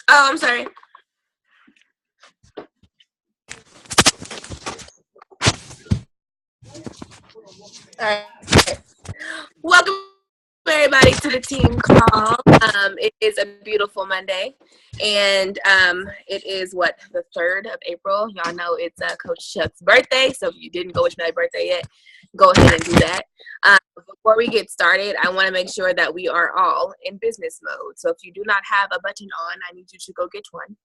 Oh, I'm sorry. All right. Welcome everybody to the team call. It is a beautiful Monday, and it is the 3rd of April. Y'all know it's Coach Chuck's birthday, so if you didn't go wish me happy birthday yet, go ahead and do that. Before we get started, I want to make sure that we are all in business mode. So if you do not have a button on, I need you to go get one.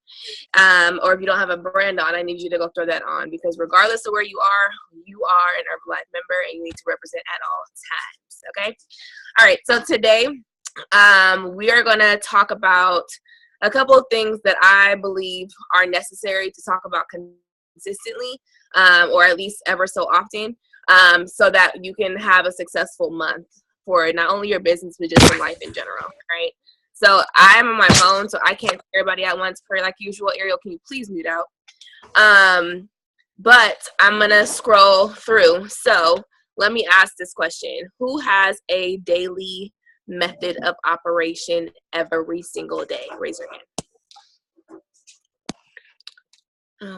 Or if you don't have a brand on, I need you to go throw that on, because regardless of where you are an Herbalife member, and you need to represent at all times. Okay. All right. So today, we are going to talk about a couple of things that I believe are necessary to talk about consistently, or at least ever so often, so that you can have a successful month for not only your business, but just in life in general. Right. So I'm on my phone, so I can't hear everybody at once per like usual. Ariel, can you please mute out? But I'm going to scroll through. So let me ask this question. Who has a daily method of operation every single day? Raise your hand.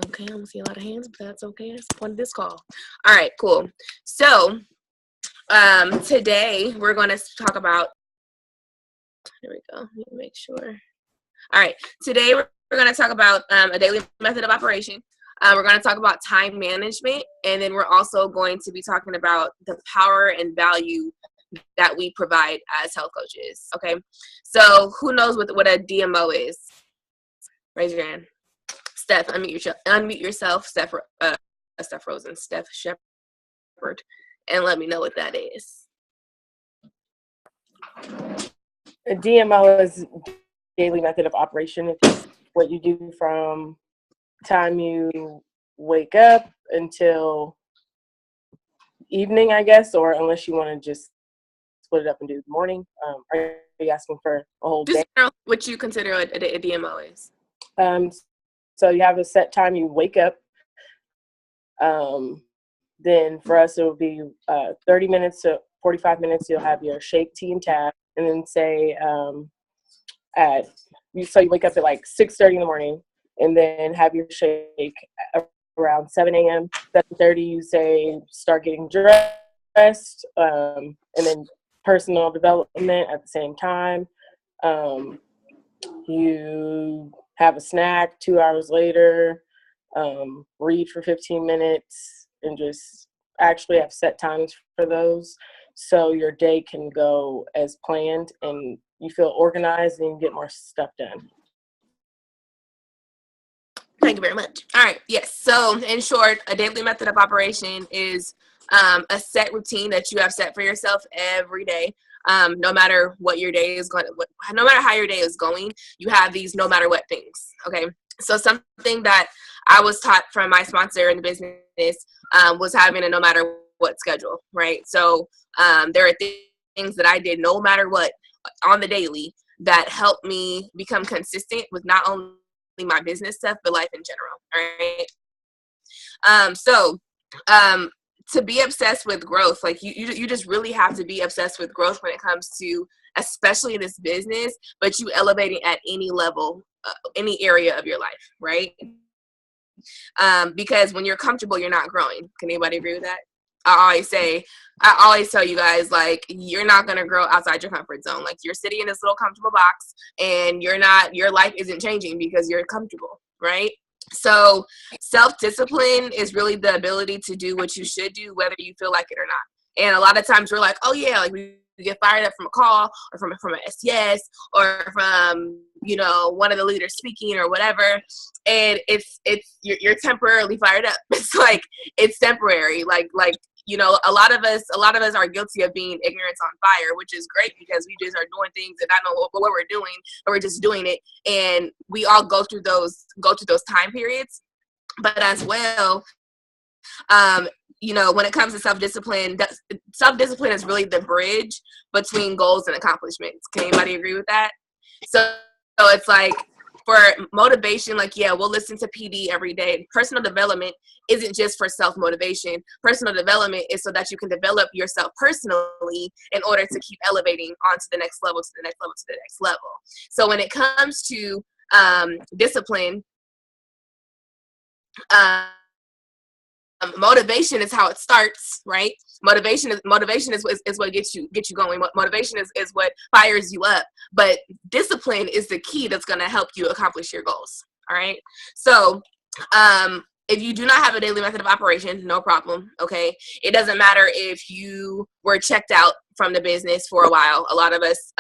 Okay, I don't see a lot of hands, but that's okay. That's the point of this call. All right, cool. So today we're going to talk about, here we go. Let me make sure. All right, today we're going to talk about a daily method of operation. We're going to talk about time management, and then we're also going to be talking about the power and value that we provide as health coaches. Okay, so who knows what a DMO is? Raise your hand. Steph, unmute yourself. Steph Rosen, Steph Shepard, and let me know what that is. A DMO is daily method of operation. It's what you do from time you wake up until evening, I guess, or unless you want to just split it up and do the morning. Are you asking for a whole day? Just what you consider a DMO is. So you have a set time you wake up. Then for us, it will be 30 minutes to 45 minutes. You'll have your shake, tea, and tab. And then say so you wake up at like 6:30 in the morning, and then have your shake around 7 a.m. 7:30, you say start getting dressed, and then personal development at the same time. You have a snack 2 hours later, read for 15 minutes, and just actually have set times for those, so your day can go as planned and you feel organized and you get more stuff done. Thank you very much. All right. Yes. So in short, a daily method of operation is a set routine that you have set for yourself every day. No matter what your day is going, no matter how your day is going, you have these no matter what things. Okay. So something that I was taught from my sponsor in the business was having a no matter what schedule, right? So there are things that I did no matter what on the daily that helped me become consistent with not only my business stuff, but life in general. All right. So to be obsessed with growth, like you just really have to be obsessed with growth when it comes to, especially this business, but you elevating at any level, any area of your life, right? Because when you're comfortable, you're not growing. Can anybody agree with that? I always tell you guys, like, you're not going to grow outside your comfort zone. Like, you're sitting in this little comfortable box and your life isn't changing because you're comfortable, right? So self-discipline is really the ability to do what you should do, whether you feel like it or not. And a lot of times we're like, oh yeah, like we get fired up from a call or from an STS or from, one of the leaders speaking or whatever. And you're temporarily fired up. It's like, it's temporary. Like, a lot of us are guilty of being ignorance on fire, which is great because we just are doing things and not know what we're doing, but we're just doing it. And we all go through those time periods. But as well, when it comes to self-discipline is really the bridge between goals and accomplishments. Can anybody agree with that? So it's like, for motivation, like, yeah, we'll listen to PD every day. Personal development isn't just for self-motivation. Personal development is so that you can develop yourself personally in order to keep elevating onto the next level, to the next level, to the next level. So when it comes to discipline, motivation is how it starts, right? Motivation is what gets you going. Motivation is what fires you up. But discipline is the key that's going to help you accomplish your goals. All right. So if you do not have a daily method of operation, no problem. Okay. It doesn't matter if you were checked out from the business for a while. A lot of us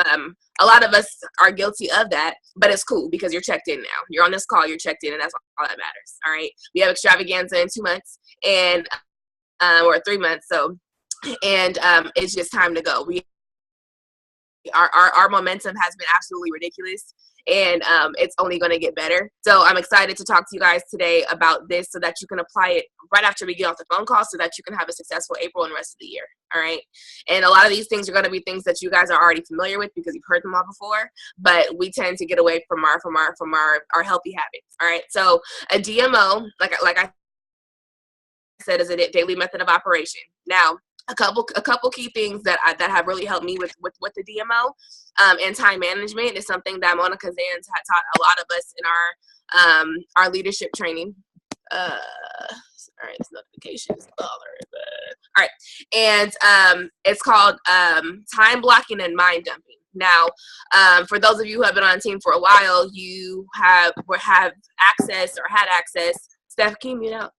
are guilty of that, but it's cool because you're checked in now. You're on this call, you're checked in, and that's all that matters. All right. We have extravaganza in 2 months and or 3 months. So, and it's just time to go. Our momentum has been absolutely ridiculous, and it's only going to get better. So I'm excited to talk to you guys today about this so that you can apply it right after we get off the phone call so that you can have a successful April and the rest of the year. All right. And a lot of these things are going to be things that you guys are already familiar with because you've heard them all before, but we tend to get away from our healthy habits. All right. So a DMO, like I said, is a daily method of operation. Now, a couple key things that have really helped me with the DMO and time management is something that Monica Zans had taught a lot of us in our leadership training. All right, this notification is bothering. All right, and it's called time blocking and mind dumping. Now, for those of you who have been on the team for a while, you have access or had access. Steph, can you mute out?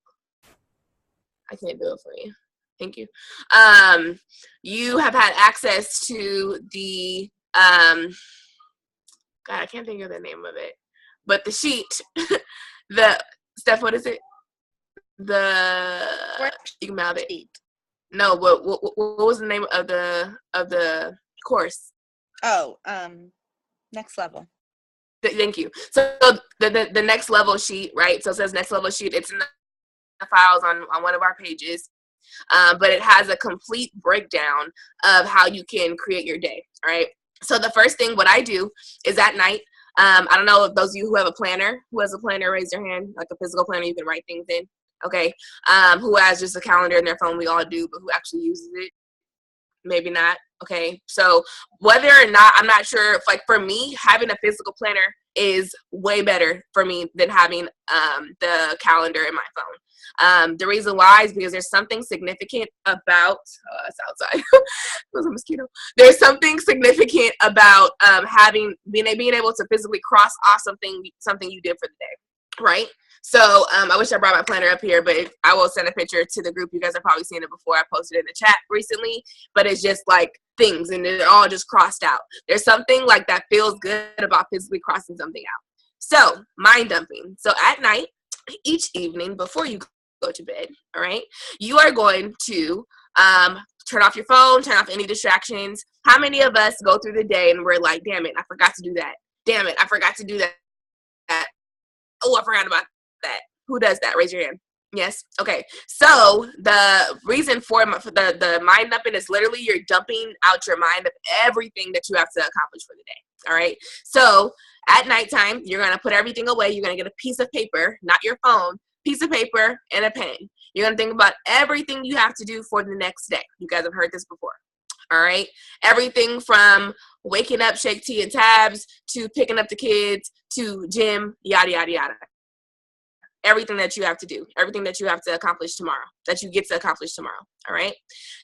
I can't do it for you. Thank you. You have had access to the God, I can't think of the name of it, but the sheet, Steph, what is it? You can mouth it. No, what was the name of the course? Oh, next level. Thank you. So the next level sheet, right? So it says next level sheet. It's in the files on one of our pages. But it has a complete breakdown of how you can create your day. All right. So the first thing, what I do is at night. I don't know if those of you who have a planner, raise your hand, like a physical planner, you can write things in. Okay. Who has just a calendar in their phone? We all do, but who actually uses it? Maybe not. Okay. So whether or not, I'm not sure if, like, for me, having a physical planner is way better for me than having the calendar in my phone. The reason why is because there's something significant about it's outside. It was a mosquito. There's something significant about being able to physically cross off something you did for the day, right? So I wish I brought my planner up here, but I will send a picture to the group. You guys have probably seen it before. I posted it in the chat recently, but it's just like things, and they're all just crossed out. There's something like that feels good about physically crossing something out. So mind dumping. So at night, each evening before you go to bed, all right, you are going to turn off your phone, turn off any distractions. How many of us go through the day and we're like, damn it, I forgot to do that. Damn it, I forgot to do that. Oh, I forgot about that. Who does that? Raise your hand. Yes. Okay. So the reason for the mind dumping is literally you're dumping out your mind of everything that you have to accomplish for the day. All right. So at nighttime, you're going to put everything away. You're going to get a piece of paper, not your phone, piece of paper and a pen. You're going to think about everything you have to do for the next day. You guys have heard this before. All right. Everything from waking up, shake tea and tabs, to picking up the kids, to gym, yada, yada, yada. Everything that you have to do, everything that you have to accomplish tomorrow, that you get to accomplish tomorrow. All right.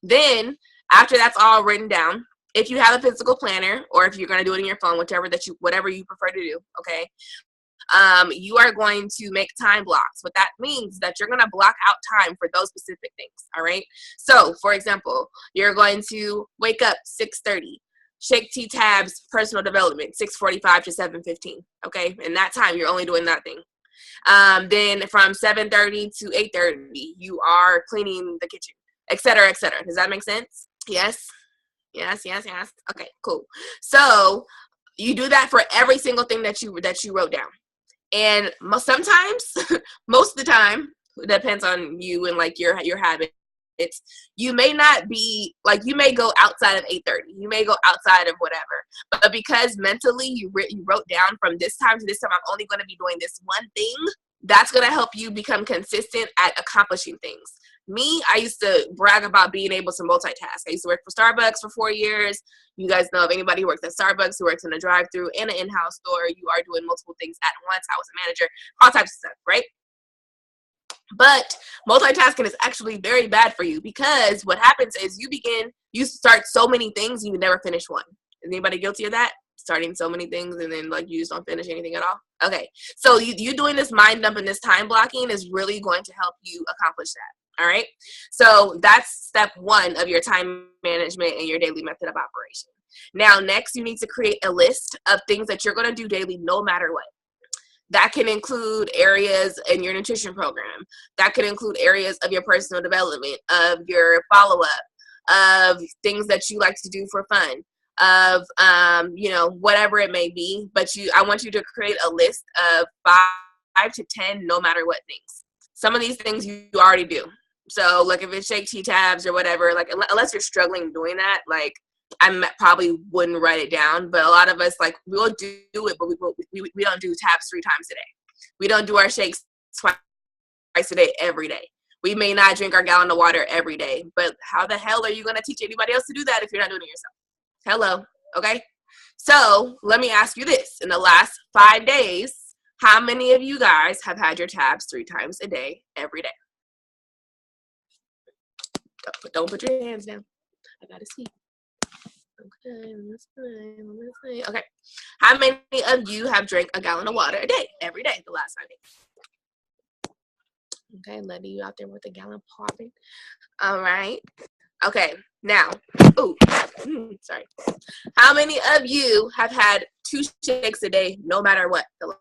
Then after that's all written down, if you have a physical planner or if you're going to do it in your phone, whatever you prefer to do. Okay. You are going to make time blocks. What that means is that you're going to block out time for those specific things. All right. So for example, you're going to wake up 6:30, shake tea tabs, personal development, 6:45 to 7:15. Okay. And that time you're only doing that thing. Then from 7:30 to 8:30, you are cleaning the kitchen, et cetera, et cetera. Does that make sense? Yes. Yes. Yes. Yes. Okay, cool. So you do that for every single thing that you wrote down. And sometimes, most of the time, it depends on you and like your habits. You may not be like, you may go outside of 8:30. You may go outside of whatever. But because mentally you wrote down from this time to this time, I'm only going to be doing this one thing. That's going to help you become consistent at accomplishing things. Me, I used to brag about being able to multitask. I used to work for Starbucks for 4 years. You guys know if anybody who works at Starbucks, who works in a drive-thru and an in-house store, you are doing multiple things at once. I was a manager, all types of stuff, right? But multitasking is actually very bad for you, because what happens is you start so many things and you never finish one. Is anybody guilty of that? Starting so many things and then like you just don't finish anything at all? Okay. So you doing this mind dump and this time blocking is really going to help you accomplish that. All right. So that's step 1 of your time management and your daily method of operation. Now, next, you need to create a list of things that you're going to do daily, no matter what. That can include areas in your nutrition program. That could include areas of your personal development, of your follow-up, of things that you like to do for fun, of, whatever it may be. But I want you to create a list of 5 to 10, no matter what things. Some of these things you already do. So, like, if it's shake tea tabs or whatever, like, unless you're struggling doing that, like, I probably wouldn't write it down. But a lot of us, like, we'll do it, but we don't do tabs 3 times a day. We don't do our shakes twice a day, every day. We may not drink our gallon of water every day. But how the hell are you going to teach anybody else to do that if you're not doing it yourself? Hello. Okay. So let me ask you this. In the last 5 days, how many of you guys have had your tabs 3 times a day, every day? Don't put your hands down. I gotta see. Okay, let's see. Okay. How many of you have drank a gallon of water a day, every day, the last 5 days? Okay, letting you out there with a gallon popping. All right. Okay, now, sorry. How many of you have had 2 shakes a day, no matter what, the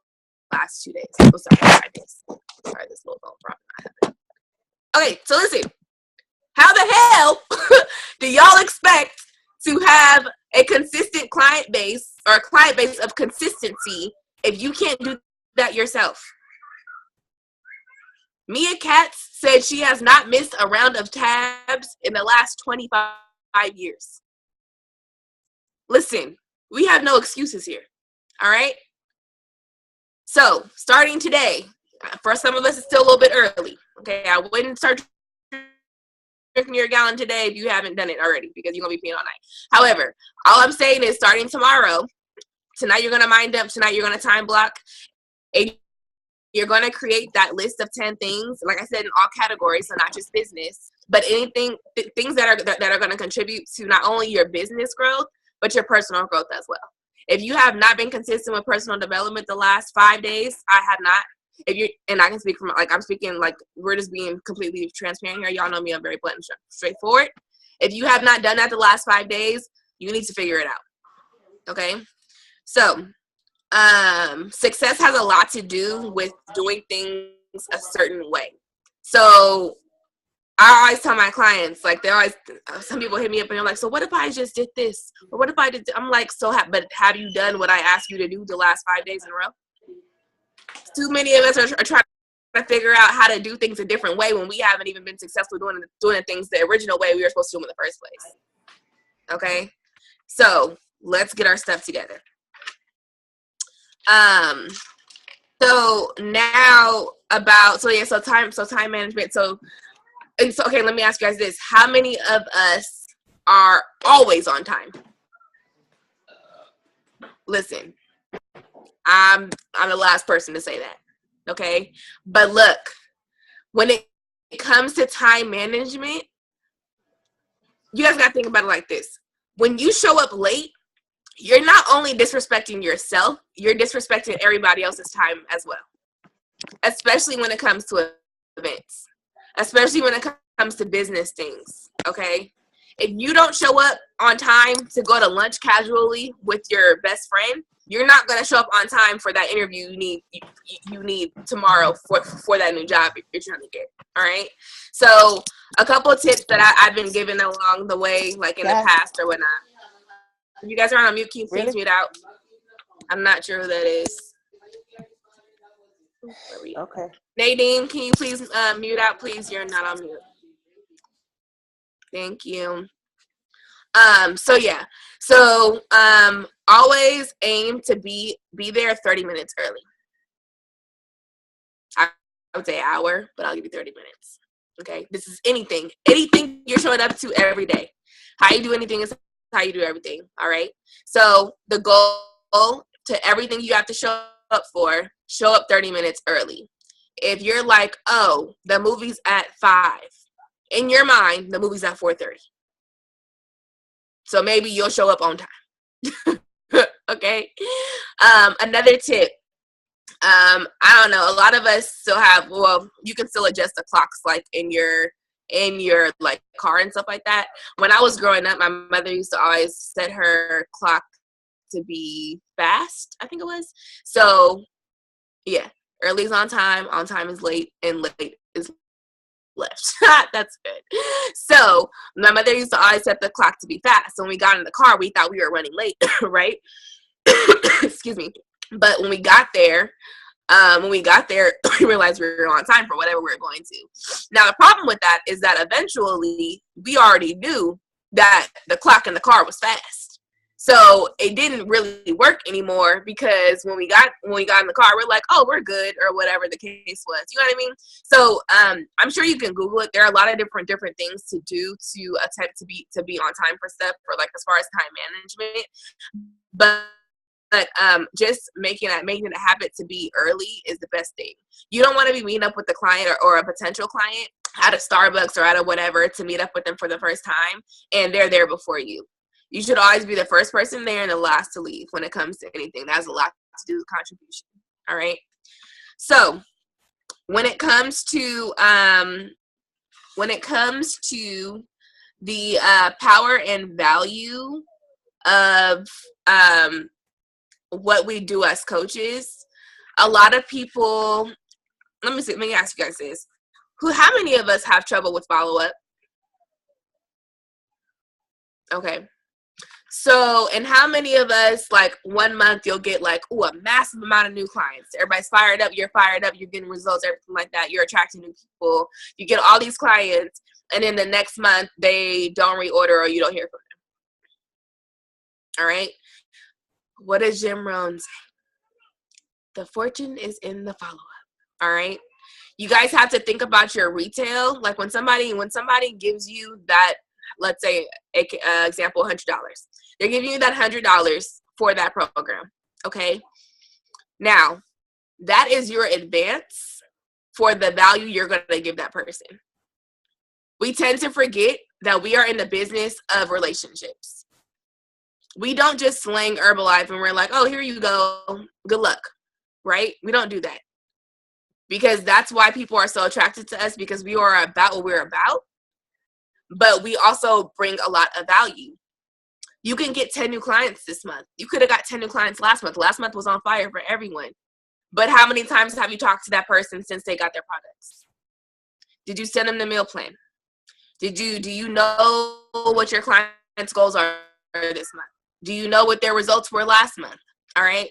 last 2 days? Oh, sorry, 5 days. Sorry, this little phone problem I have. Okay, so listen. How the hell do y'all expect to have a consistent client base, or a client base of consistency, if you can't do that yourself? Mia Katz said she has not missed a round of tabs in the last 25 years. Listen, we have no excuses here. All right? So, starting today, for some of us, it's still a little bit early. Okay, I wouldn't start drinking your gallon today if you haven't done it already, because you're going to be peeing all night. However, all I'm saying is, starting tomorrow, tonight you're going to mind dump, tonight you're going to time block, and you're going to create that list of 10 things, like I said, in all categories, so not just business, but anything, things that are going to contribute to not only your business growth, but your personal growth as well. If you have not been consistent with personal development the last 5 days, I have not. And I can speak from, like, I'm speaking, like, we're just being completely transparent here. Y'all know me, I'm very blunt and straightforward. If you have not done that the last 5 days, you need to figure it out. Okay? So, success has a lot to do with doing things a certain way. So, I always tell my clients, like, some people hit me up and they're like, so what if I just did this? Or what if I did, I'm like, but have you done what I asked you to do the last 5 days in a row? Too many of us are trying to figure out how to do things a different way when we haven't even been successful doing the things the original way we were supposed to do them in the first place. Okay? So, let's get our stuff together. So now time management. So okay, let me ask you guys this. How many of us are always on time? Listen, I'm the last person to say that. Okay? But look, when it comes to time management, you guys gotta think about it like this. When you show up late, you're not only disrespecting yourself, you're disrespecting everybody else's time as well. Especially when it comes to events. Especially when it comes to business things, okay? If you don't show up on time to go to lunch casually with your best friend, you're not going to show up on time for that interview you need tomorrow for that new job you're trying to get, all right? So a couple of tips that I've been given along the way, like in the past or whatnot. You guys are on mute. Can you please mute out? I'm not sure who that is. Okay. Nadine, can you please mute out, please? You're not on mute. Thank you. So always aim to be there 30 minutes early. I would say hour, but I'll give you 30 minutes. Okay, this is anything you're showing up to every day. How you do anything is how you do everything. All right. So the goal to everything you have to show up for, show up 30 minutes early. If you're like, oh, the movie's at 5, in your mind, the movie's at 4:30. So maybe you'll show up on time. Okay. Another tip. I don't know. A lot of us still have. Well, you can still adjust the clocks like in your like car and stuff like that. When I was growing up, my mother used to always set her clock to be fast, I think it was. So yeah, early is on time is late, and late is left. That's good. So my mother used to always set the clock to be fast. So when we got in the car, we thought we were running late, right? Excuse me. But when we got there, we realized we were on time for whatever we were going to. Now, the problem with that is that eventually we already knew that the clock in the car was fast. So it didn't really work anymore, because when we got in the car, we're like, oh, we're good, or whatever the case was. You know what I mean? So I'm sure you can Google it. There are a lot of different things to do to attempt to be on time for stuff, for like as far as time management. But just making it a habit to be early is the best thing. You don't want to be meeting up with the client or a potential client at a Starbucks or at a whatever to meet up with them for the first time, and they're there before you. You should always be the first person there and the last to leave when it comes to anything. That has a lot to do with contribution. All right. So when it comes to the power and value of what we do as coaches, a lot of people, let me ask you guys this. How many of us have trouble with follow-up? Okay. So, and how many of us, like 1 month, you'll get like, a massive amount of new clients. Everybody's fired up, you're getting results, everything like that. You're attracting new people. You get all these clients, and then the next month, they don't reorder or you don't hear from them. All right? What does Jim Rohn say? The fortune is in the follow-up. All right? You guys have to think about your retail. Like when somebody gives you that, let's say, example, $100. They're giving you that $100 for that program. Okay? Now, that is your advance for the value you're going to give that person. We tend to forget that we are in the business of relationships. We don't just slang Herbalife and we're like, oh, here you go. Good luck. Right? We don't do that. Because that's why people are so attracted to us, because we are about what we're about. But we also bring a lot of value. You can get 10 new clients this month. You could have got 10 new clients last month. Last month was on fire for everyone. But how many times have you talked to that person since they got their products? Did you send them the meal plan? Do you know what your clients' goals are this month? Do you know what their results were last month? All right.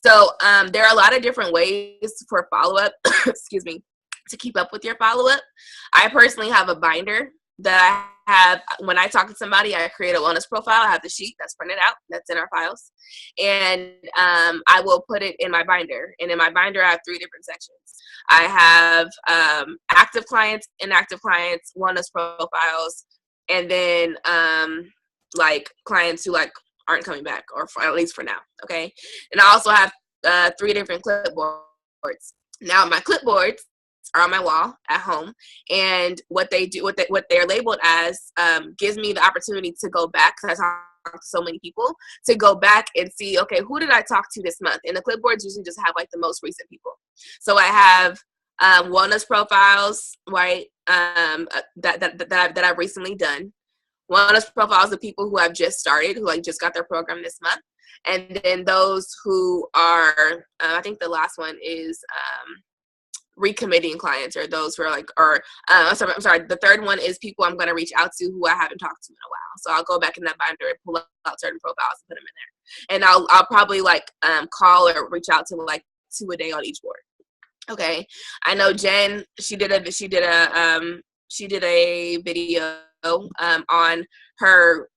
So there are a lot of different ways for follow-up, excuse me, to keep up with your follow-up. I personally have a binder that I have. When I talk to somebody, I create a wellness profile. I have the sheet that's printed out, that's in our files. And I will put it in my binder. And in my binder, I have 3 different sections. I have active clients, inactive clients, wellness profiles, and then like clients who like aren't coming back, or at least for now. Okay. And I also have 3 different clipboards. Now my clipboards are on my wall at home, and what they do, what they're labeled as, gives me the opportunity to go back, because I talk to so many people, to go back and see, okay, who did I talk to this month? And the clipboards usually just have like the most recent people. So I have wellness profiles, right? That I've recently done. Wellness profiles of people who have just started, who like just got their program this month. And then those who are, I think the last one is recommitting clients, or those who are like, or I'm sorry, the third one is people I'm going to reach out to who I haven't talked to in a while. So I'll go back in that binder and pull out certain profiles and put them in there. And I'll probably like call or reach out to like 2 a day on each board. Okay. I know Jen, she did a video on her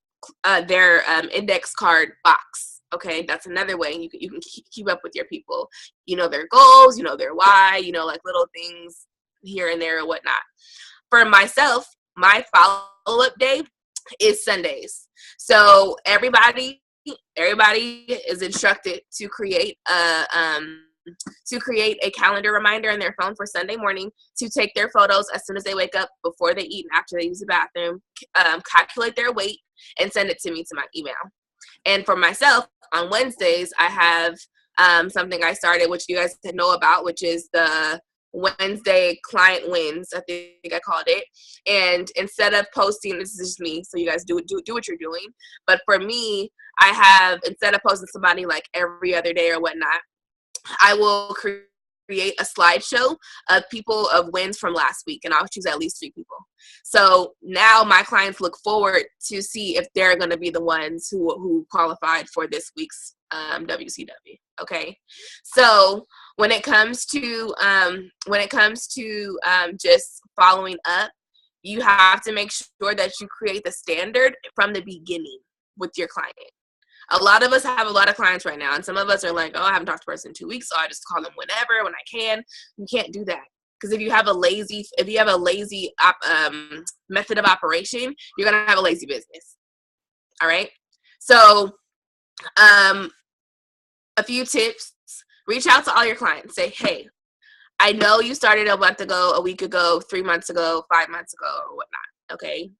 their index card box. Okay, that's another way you can keep up with your people. You know their goals, you know their why, you know, like little things here and there or whatnot. for myself, my follow-up day is Sundays. So everybody is instructed to create a calendar reminder in their phone for Sunday morning to take their photos as soon as they wake up, before they eat, and after they use the bathroom, calculate their weight, and send it to me to my email. And for myself, on Wednesdays, I have something I started, which you guys know about, which is the Wednesday client wins, I think I called it. And instead of posting, this is just me, so you guys do what you're doing. But for me, I have, instead of posting somebody like every other day or whatnot, I will create a slideshow of wins from last week, and I'll choose at least 3 people. So now my clients look forward to see if they're going to be the ones who qualified for this week's WCW. Okay, so when it comes to just following up, you have to make sure that you create the standard from the beginning with your client. A lot of us have a lot of clients right now, and some of us are like, oh, I haven't talked to a person in 2 weeks, so I just call them when I can. You can't do that, because if you have a lazy method of operation, you're gonna have a lazy business. All right. So, a few tips: reach out to all your clients. Say, hey, I know you started a month ago, a week ago, 3 months ago, 5 months ago, or whatnot. Okay.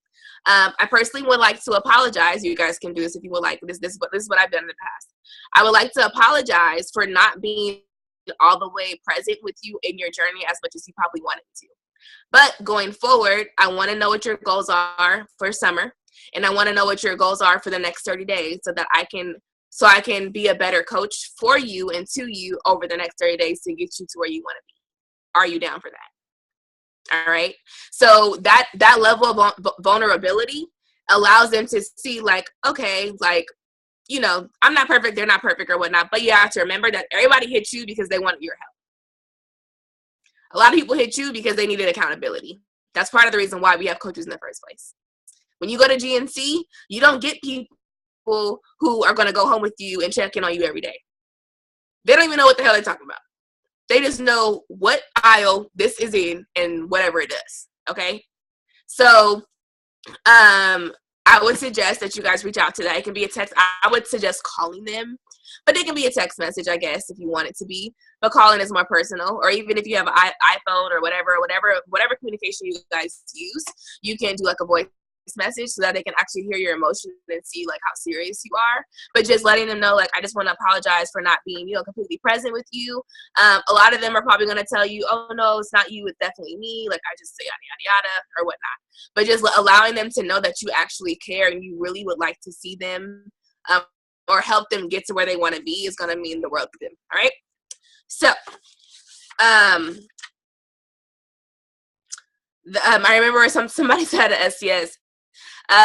I personally would like to apologize. You guys can do this if you would like. This is what I've done in the past. I would like to apologize for not being all the way present with you in your journey as much as you probably wanted to. But going forward, I want to know what your goals are for summer, and I want to know what your goals are for the next 30 days so that I can be a better coach for you and to you over the next 30 days to get you to where you want to be. Are you down for that? All right. So that level of vulnerability allows them to see, like, okay, like, you know, I'm not perfect, they're not perfect or whatnot, but you have to remember that everybody hit you because they wanted your help. A lot of people hit you because they needed accountability. That's part of the reason why we have coaches in the first place. When you go to GNC, you don't get people who are going to go home with you and check in on you every day. They don't even know what the hell they're talking about. They just know what aisle this is in and whatever it does. Okay. So, I would suggest that you guys reach out to that. It can be a text. I would suggest calling them, but it can be a text message, I guess, if you want it to be. But calling is more personal. Or even if you have an iPhone or whatever communication you guys use, you can do like a voice message so that they can actually hear your emotion and see like how serious you are. But just letting them know, like, I just want to apologize for not being, completely present with you. A lot of them are probably going to tell you, oh no, it's not you, it's definitely me, like I just say yada yada yada or whatnot. But just allowing them to know that you actually care and you really would like to see them or help them get to where they want to be is going to mean the world to them. All right. So I remember somebody said at SCS,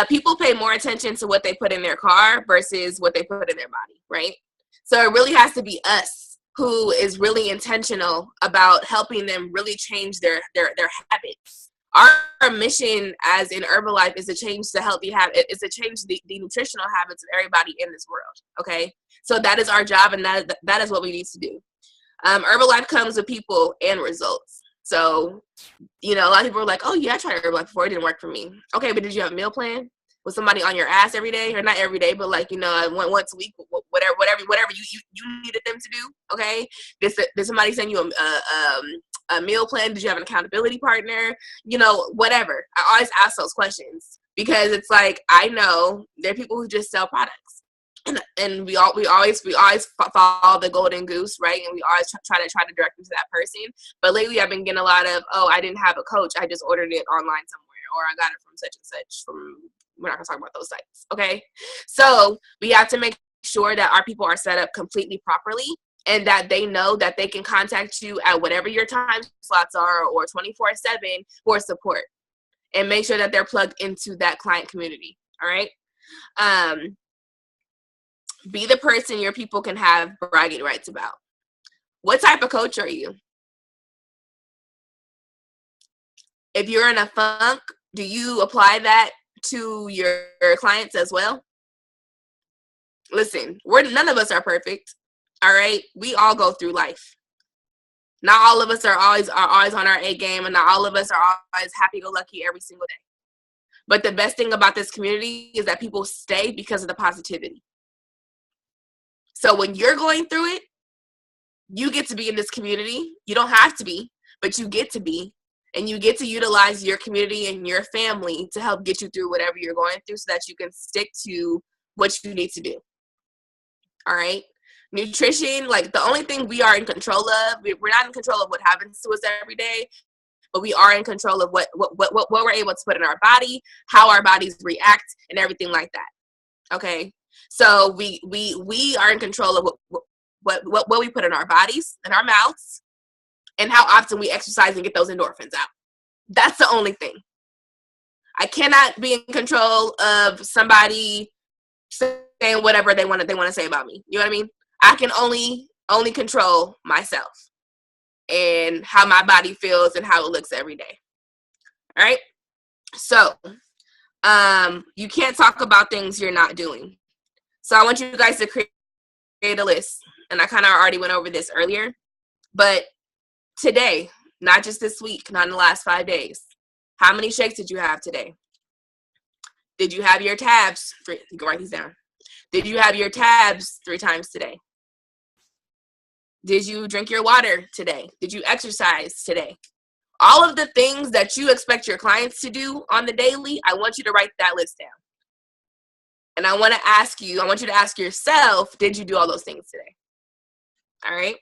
people pay more attention to what they put in their car versus what they put in their body, right? So it really has to be us who is really intentional about helping them really change their habits. Our mission as in Herbalife is to change the healthy habit, is to change the nutritional habits of everybody in this world, okay? So that is our job, and that is what we need to do. Herbalife comes with people and results. So, a lot of people are like, oh yeah, I tried Herbalife before, it didn't work for me. Okay, but did you have a meal plan? Was somebody on your ass every day? Or not every day, but like, once a week, whatever you needed them to do, okay? Did somebody send you a meal plan? Did you have an accountability partner? Whatever. I always ask those questions because it's like, I know there are people who just sell products. And we always follow the golden goose, right? And we always try to direct them to that person. But lately, I've been getting a lot of, oh, I didn't have a coach, I just ordered it online somewhere, or I got it from such and such. We're not gonna talk about those sites, okay? So we have to make sure that our people are set up completely properly, and that they know that they can contact you at whatever your time slots are, or 24/7 for support, and make sure that they're plugged into that client community. All right. Be the person your people can have bragging rights about. What type of coach are you? If you're in a funk, do you apply that to your clients as well? Listen, none of us are perfect. All right. We all go through life. Not all of us are always on our A game, and not all of us are always happy-go-lucky every single day. But the best thing about this community is that people stay because of the positivity. So when you're going through it, you get to be in this community. You don't have to be, but you get to be. And you get to utilize your community and your family to help get you through whatever you're going through so that you can stick to what you need to do. All right? Nutrition, like the only thing we are in control of, we're not in control of what happens to us every day, but we are in control of what we're able to put in our body, how our bodies react, and everything like that. Okay? So we are in control of what we put in our bodies, in our mouths, and how often we exercise and get those endorphins out. That's the only thing. I cannot be in control of somebody saying whatever they want to say about me. You know what I mean? I can only control myself and how my body feels and how it looks every day. All right? So, you can't talk about things you're not doing. So I want you guys to create a list. And I kind of already went over this earlier. But today, not just this week, not in the last 5 days, how many shakes did you have today? Did you have your tabs? You can write these down. Did you have your tabs 3 times today? Did you drink your water today? Did you exercise today? All of the things that you expect your clients to do on the daily, I want you to write that list down. And I want you to ask yourself, did you do all those things today? All right?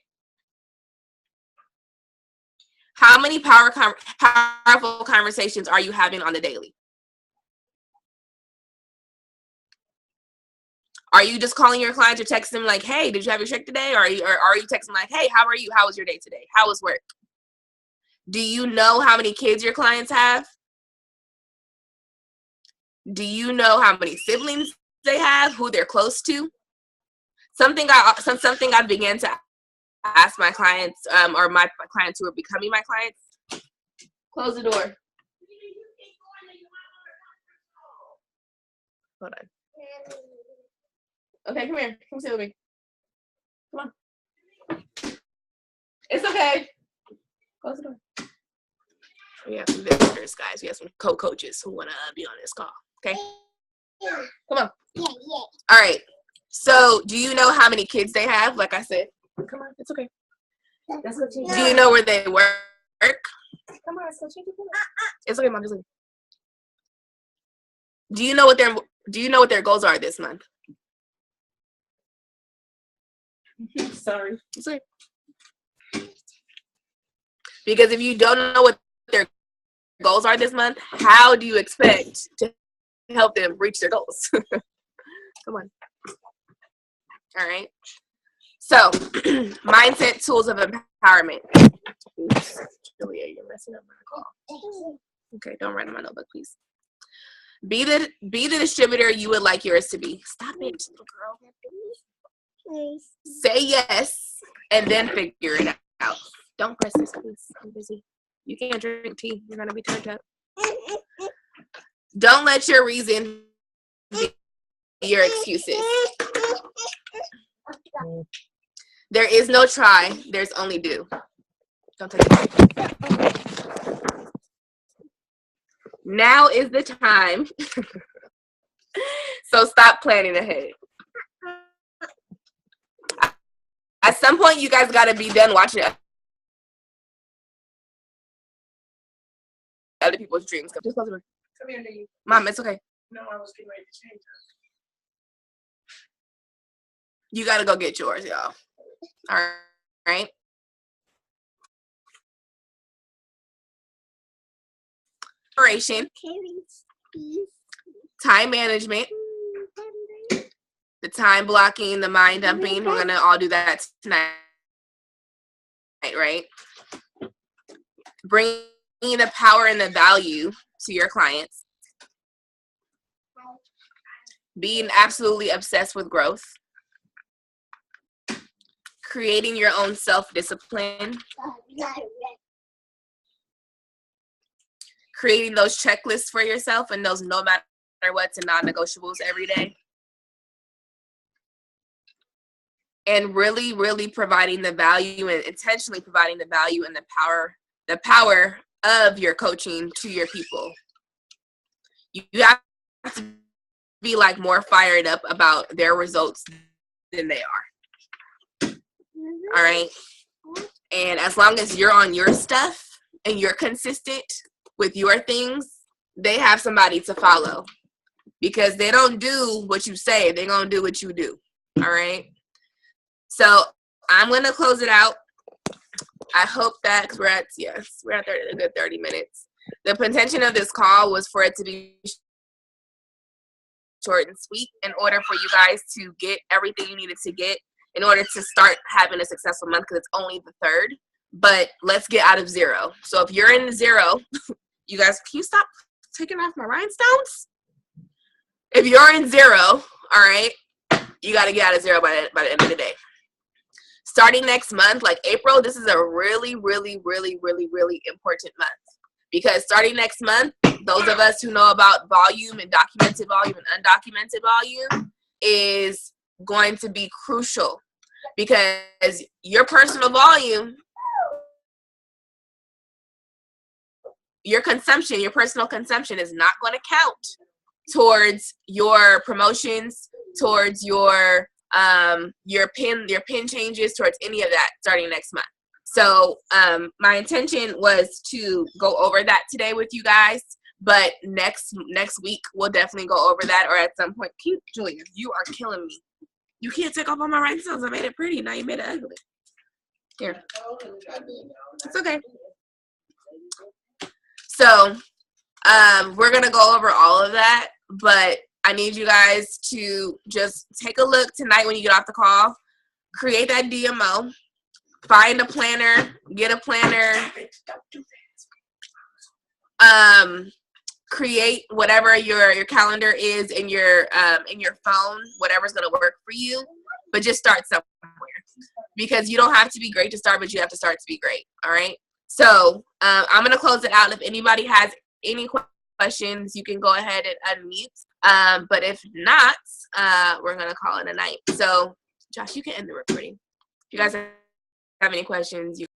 How many powerful conversations are you having on the daily? Are you just calling your clients or texting them like, hey, did you have your shake today? Or are you texting like, hey, how are you? How was your day today? How was work? Do you know how many kids your clients have? Do you know how many siblings they have, who they're close to? Something I began to ask my clients, or my clients who are becoming my clients. Close the door. Hold on. Okay, come here. Come sit with me. Come on. It's okay. Close the door. We have some visitors, guys. We have some co-coaches who want to be on this call. Okay? Come on. All right. So, do you know how many kids they have? Like I said. Come on. It's okay. Let's go change. Do you know where they work? Come on. Let's go change. It's okay, Mom. Just leave. Do you know what their goals are this month? Sorry. It's okay. Because if you don't know what their goals are this month, how do you expect to help them reach their goals? Come on. All right. So, mindset tools of empowerment. Oops. Julia, you're messing up my call. Okay, don't write on my notebook, please. Be the distributor you would like yours to be. Stop it, little girl. Please. Say yes, and then figure it out. Don't press this, please. I'm busy. You can't drink tea. You're going to be turned up. Don't let your reason be your excuses. There is no try. There's only do. Don't take it. Now is the time. So stop planning ahead. At some point, you guys got to be done watching other people's dreams. Just close the door. Come here, Nikki. Mom, it's okay. No, I was getting ready to change that. You got to go get yours, y'all. All right. Operation. Time management. The time blocking, the mind dumping. We're going to all do that tonight, right? Bringing the power and the value to your clients. Being absolutely obsessed with growth. Creating your own self-discipline. Creating those checklists for yourself and those no matter what's and non-negotiables every day. and really, really providing the value and intentionally providing the value and the power of your coaching to your people. You have to be like more fired up about their results than they are. All right. And as long as you're on your stuff and you're consistent with your things, they have somebody to follow, because they don't do what you say, they're going to do what you do. All right. So I'm going to close it out. I hope that, because we're at a good 30 minutes. The intention of this call was for it to be short and sweet in order for you guys to get everything you needed to get in order to start having a successful month, because it's only the 3rd. But let's get out of 0. So if you're in 0, you guys, can you stop taking off my rhinestones? If you're in 0, all right, you got to get out of 0 by the end of the day. Starting next month, like April, this is a really, really, really, really, really important month, because starting next month, those of us who know about volume and documented volume and undocumented volume is going to be crucial, because your personal volume, your personal consumption is not going to count towards your promotions, towards your pin changes, towards any of that starting next month. So my intention was to go over that today with you guys, but next week we'll definitely go over that, or at some point. Julia, you are killing me. You can't take off all my rhinestones. I made it pretty. Now you made it ugly. Here. It's okay. So we're going to go over all of that, but I need you guys to just take a look tonight when you get off the call. Create that DMO. Find a planner. Get a planner. Create whatever your calendar is in your phone, whatever's going to work for you, but just start somewhere, because you don't have to be great to start, but you have to start to be great. All right. So I'm going to close it out. If anybody has any questions, you can go ahead and unmute. But if not, we're going to call it a night. So Josh, you can end the recording. If you guys have any questions, you